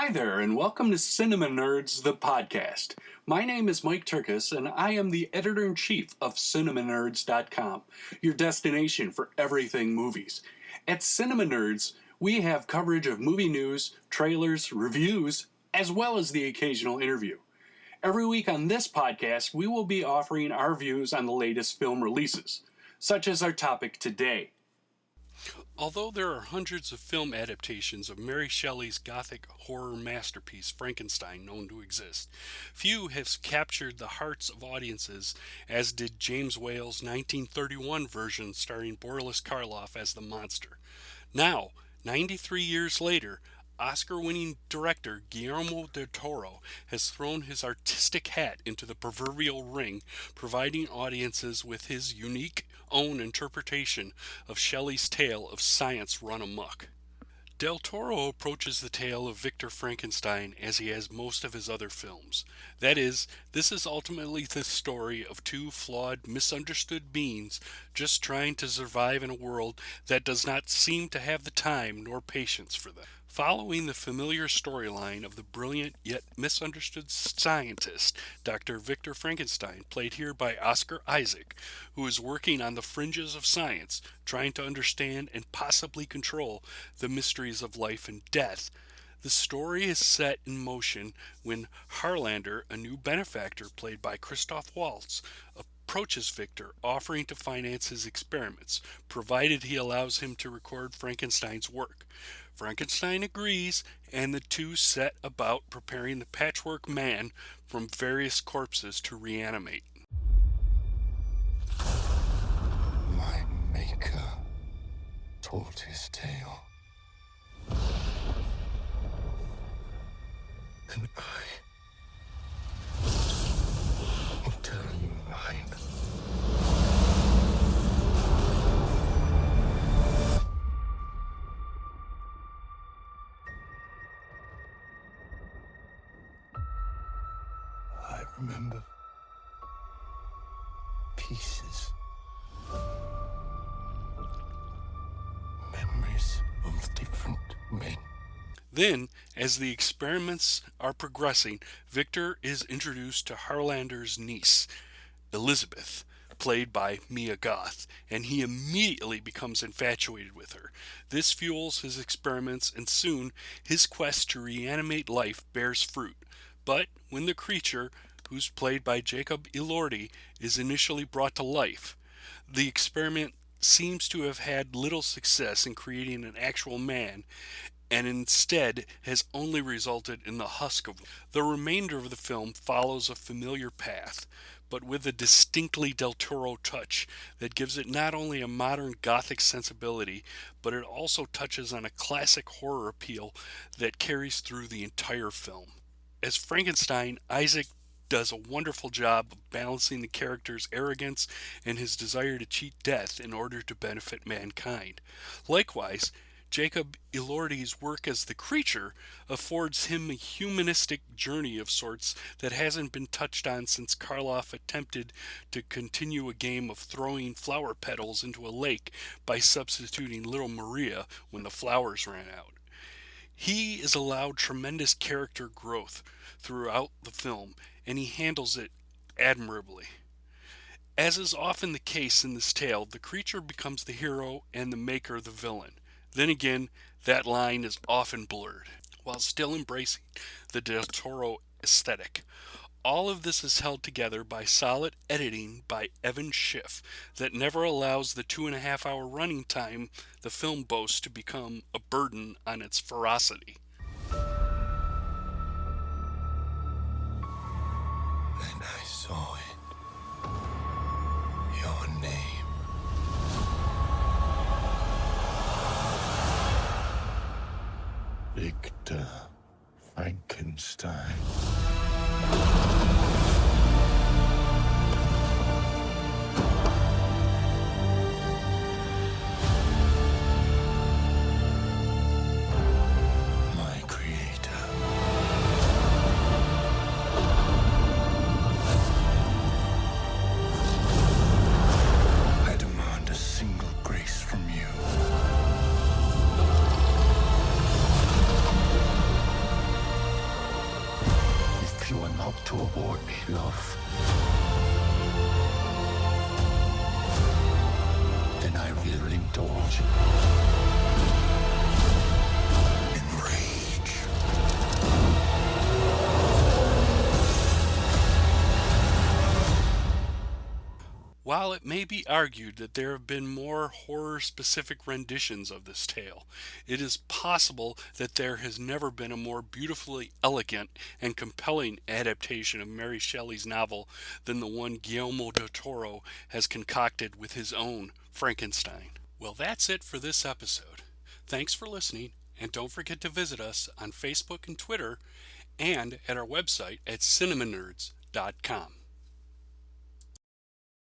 Hi there, and welcome to CinemaNerdz, the podcast. My name is Mike Tyrkus, and I am the editor-in-chief of CinemaNerdz.com, your destination for everything movies. At CinemaNerdz, we have coverage of movie news, trailers, reviews, as well as the occasional interview. Every week on this podcast, we will be offering our views on the latest film releases, such as our topic today. Although there are hundreds of film adaptations of Mary Shelley's Gothic horror masterpiece Frankenstein known to exist, few have captured the hearts of audiences as did James Whale's 1931 version starring Boris Karloff as the monster. Now, 93 years later, Oscar-winning director Guillermo del Toro has thrown his artistic hat into the proverbial ring, providing audiences with his unique own interpretation of Shelley's tale of science run amok. Del Toro approaches the tale of Victor Frankenstein as he has most of his other films. That is, this is ultimately the story of two flawed, misunderstood beings just trying to survive in a world that does not seem to have the time nor patience for them. Following the familiar storyline of the brilliant yet misunderstood scientist, Dr. Victor Frankenstein, played here by Oscar Isaac, who is working on the fringes of science, trying to understand and possibly control the mysteries of life and death. The story is set in motion when Harlander, a new benefactor played by Christoph Waltz, approaches Victor, offering to finance his experiments, provided he allows him to record Frankenstein's work. Frankenstein agrees, and the two set about preparing the patchwork man from various corpses to reanimate. My maker told his tale, and I will tell you mine. I remember pieces, memories of different men. Then, as the experiments are progressing, Victor is introduced to Harlander's niece, Elizabeth, played by Mia Goth, and he immediately becomes infatuated with her. This fuels his experiments, and soon his quest to reanimate life bears fruit. But when the creature, who's played by Jacob Elordi, is initially brought to life, the experiment seems to have had little success in creating an actual man, and instead has only resulted in the husk of one. The remainder of the film follows a familiar path, but with a distinctly Del Toro touch that gives it not only a modern Gothic sensibility, but it also touches on a classic horror appeal that carries through the entire film. As Frankenstein, Isaac does a wonderful job of balancing the character's arrogance and his desire to cheat death in order to benefit mankind. Likewise, Jacob Elordi's work as the creature affords him a humanistic journey of sorts that hasn't been touched on since Karloff attempted to continue a game of throwing flower petals into a lake by substituting Little Maria when the flowers ran out. He is allowed tremendous character growth throughout the film, and he handles it admirably. As is often the case in this tale, the creature becomes the hero and the maker the villain. Then again, that line is often blurred, while still embracing the Del Toro aesthetic. All of this is held together by solid editing by Evan Schiff that never allows the 2.5-hour running time the film boasts to become a burden on its ferocity. And I saw it. Your name. Victor Frankenstein. My creator. I demand a single grace from you. help to award me love, then I will indulge in rage. While it may be argued that there have been more horror-specific renditions of this tale, it is possible that there has never been a more beautifully elegant and compelling adaptation of Mary Shelley's novel than the one Guillermo del Toro has concocted with his own Frankenstein. Well, that's it for this episode. Thanks for listening, and don't forget to visit us on Facebook and Twitter, and at our website at CinemaNerdz.com.